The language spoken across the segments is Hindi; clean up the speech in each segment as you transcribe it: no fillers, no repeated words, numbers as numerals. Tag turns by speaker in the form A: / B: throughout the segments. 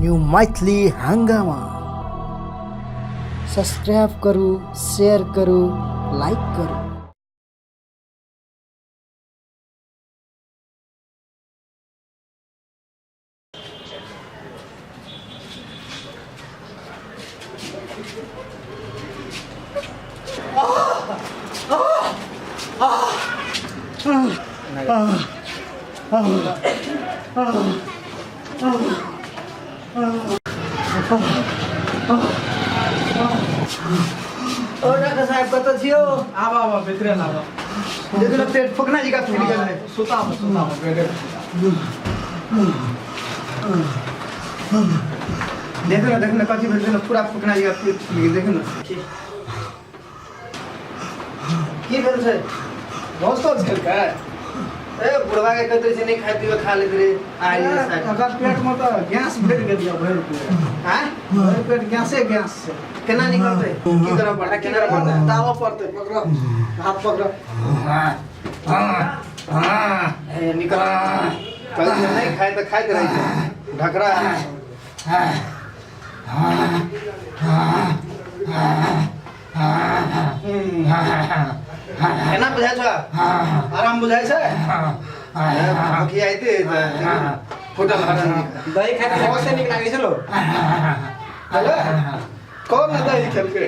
A: न्यू मैथिली हंगामा। सब्सक्राइब करू, शेयर करू, लाइक करू।
B: डॉक्टर साहब कत छियो?
C: आवा आवा भितरे ना आवा।
B: देखो ना पेट फकना जी का फूल गया है।
C: सुता बेटे।
B: देखो ना कथी भेल पूरा फकना जी का पेट फूल गया देखो ना। की भेल छै?
C: दोस्तों झल का
B: ए बुढ़वा के कतरे से नहीं खाई पीवे खा लेत रे। आई साहब
C: अगर पेट में तो गैस भर गया भर पूरा।
B: हां
C: भर पेट गैस से
B: केना निकलते? की करब पड़ता? केना पड़ता?
C: दावा पड़ते पकड़ो हाथ पकड़ो।
B: ए निकल। कल से नहीं खाए तो खाइत रही ढकरा। केना बुझाय छ? आराम बुझाय छ? भूखी आइते फुटल हरन
C: दही खाते बहुत से निकल आगे चलो।
B: हेलो कौन ना दही खेल के?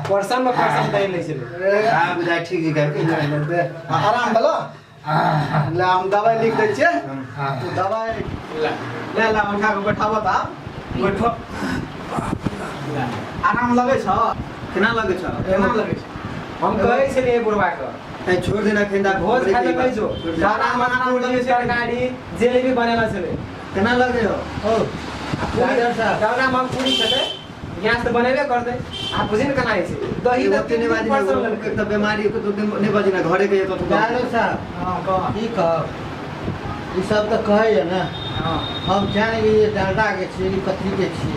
C: परसन में दही ले चलो।
B: हां बुझाय ठीक जी कर आराम भलो। ले हम दवाई लिख दै छियै। दवाई
C: ले ला उठा के बैठाबो ता बैठो। आराम लगे छ?
B: केना लगे छ?
C: केना लगे छ? हम कहै छलिए बुढ़वा के
B: ए छोड़ देना खेंदा
C: भोज खा ले जो गाना मना पूरी तरकारी जलेबी बनेला छले।
B: केना लगे हो? ओ
C: पूरी गाना हम पूरी छले यहाँ से बनेबे कर दे। आप बुझिन केना है छै दही
B: तो तीन बारी एक तो बीमारी को तो नहीं बजना घरे के तो
A: डालो साहब
C: हां कह
A: ई कह ई सब तो कहे है ना।
C: हां
A: हम जान गए डालडा के छी कथी के छी।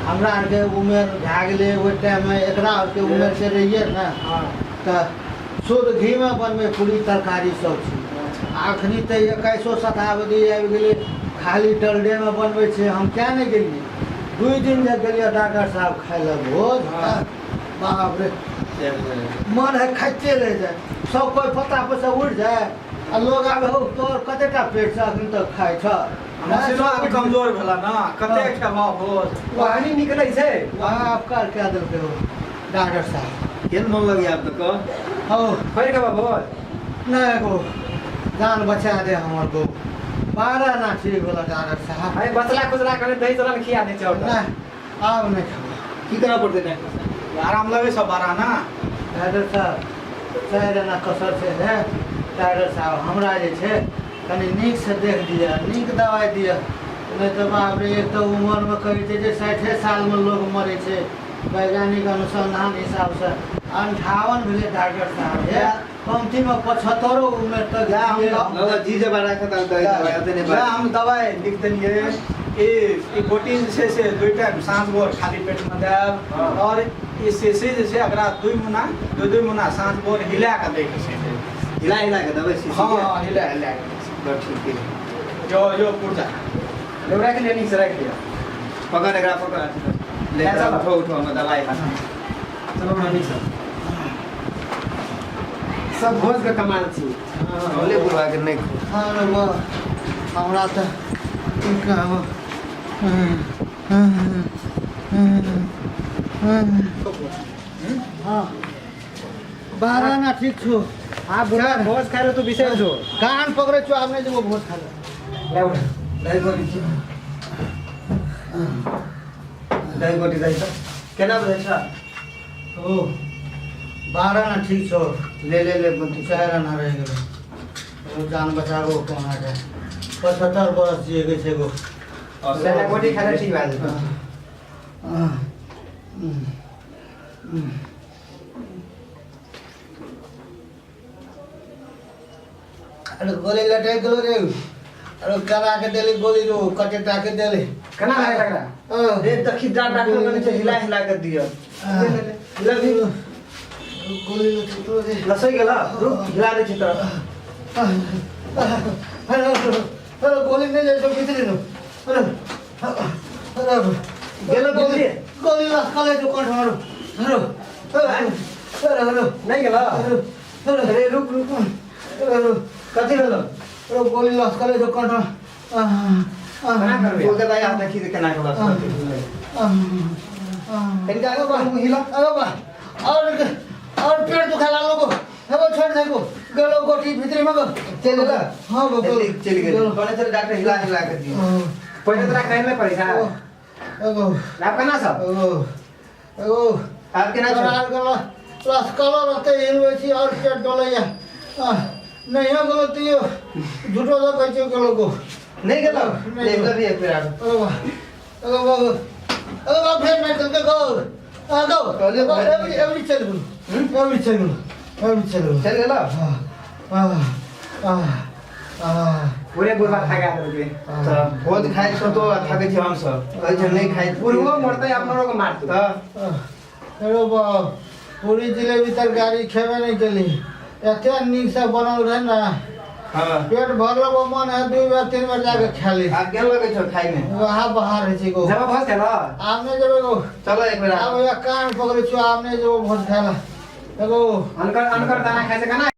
A: हमरा आर के उम्र भए गेलै ओइ टाइम में एकरा आर के उम्र से रहिए ना
C: हां
A: त शुद्ध घी में बनबे पूरी तरकारी सब छी। अखनी त 2100 शताब्दी आबि गेलै खाली डलडे में बनबै छै। हम क्या नहीं गेलिए 2 दिन जब गेलिए डॉक्टर साहब खाए ला भोज बाप रे मन है खाते रह जाए। सब कोई पता पे से उड़ जाए आ लोग आबे हो तोर कतेटा पेट से अखन तक खाए छ।
C: मशीनवा भी कमजोर भेला ना कते खेबा भोज पानी निकलै छै।
A: आप कर क्या देते हो डॉक्टर साहब?
B: केन मन लगे आप तो को?
A: हो
C: फर खेबा भोज
A: नहीं को जान बचा दे हमर को 12 ना ठीक होला डॉक्टर साहब।
C: अरे बचला खुचला करे दही चलन खिया दे छौ
A: नहीं अब नहीं खाओ
B: की करा पड़ते डॉक्टर साहब?
C: आराम लगे सब बारा ना
A: डॉक्टर साहब चाहे ना कसर से है डॉक्टर साहब हमरा जे छै कनी नीक से देख दिया नीक दवाई दिया नहीं तो बाप रे एक तो उम्र में कहै छै जे 60 साल में लोग मरे छै वैज्ञानिक अनुसंधान हिसाब से 58 भेले डॉक्टर साहब है कमती में 75 उम्र तक
B: लगा जी जब रखा था दवाई आते नहीं
C: या हम दवाई लिख देलिए ए प्रोटीन से 2 टाइम सांझ भोर खाली पेट में देब और ये से जे छै अकरा 2 मुना सांझ भोर हिला के दै के छै।
B: हिला के दवाई सी
C: हां हिला के
B: बस ठीक है
C: यो पुरजा ले रख ले नीचे रख लिया
B: पकड़ एकरा पकड़ ले उठो हम दवाई खा
C: चलो ना नीचे सब भोज का कमाल छी।
B: बोले बुढ़वा के नहीं
A: हाँ वो हमरा तो कहबो हाँ 12 ना ठीक छो।
C: आप बुढ़ा भोज खा लो तो विशेष जो
A: कान पकड़े छो आपने जो भोज खा लो
C: ले उठ
B: दही गोटी दही तो केना बुझाय छ?
A: ओ 12 ना ठीक छो
B: ले
A: चाहे ना रह गेलो जान बचाबो कोना के 75 वर्ष जिए गए छे गो
C: और ले गोटी खा ले ठीक बात है।
A: अरे गोली लटे गेलो रे अरे करा के देली गोली रो कटे टाके देली
C: केना लागे लगरा
B: रे दखी डाटा को नीचे हिला के दियो लगी
A: गोली लटे तो रे
B: लसई गेला रुक हिला दे छी तो
A: गोली नहीं जाए भित्री नु अरे अरे
B: गेलो गोली
A: गोली लस्कले जो कंठ मारो हेलो हेलो
B: नहीं गेलो
A: अरे रुक रुक अरे
B: कथी भेलो
A: अरे गोली लस्कले जो कंठ
B: बोलते दाई हाथ देखी के केना कला इनका आगे बा हिला
A: अरे बा और पेट दुखा ला लोगो हेबो छोड़ देखो गलो गोटी भित्री में
B: चल गेला
A: हां गो
B: चल गेल कोने से डॉक्टर हिला हिला कर दिए पहिले तोरा कहले में पड़ी था
A: एगो
B: आप कना सब
A: एगो
B: आप केना छ
A: प्लस कलर रहते हिलवे छी और पेट डोलैया नहीं हो गलो तियो झूठो तो कहै छै गलो को
B: नहीं गेलो ले कर दिए फिर आप
A: अगो फिर मैं तुमके गो अगो एवरी चल गुल एवरी चल
B: गेलो पूरे बुरबा खा गया तो बहुत खाइ छ तो थाके छी हम सब कहै छ नहीं खाइ पूर्वो मरते आप लोग को मारतो
A: हेलो बा पूरी जिलेबी तरकारी खेबे नहीं केली एते नीक से बनल रहे ना
B: हां
A: पेट भरलो वो मन है 2 बार 3 बार जाके खा ली
B: आप गेल लगे छ खाइ में
A: वहां बाहर है छी को
B: जब भस गेलो
A: आमने जब को
B: चलो एक बेर
A: अब या कान पकड़े छु आमने जो भोज खाला एगो
B: अनकर दाना खाइ से कना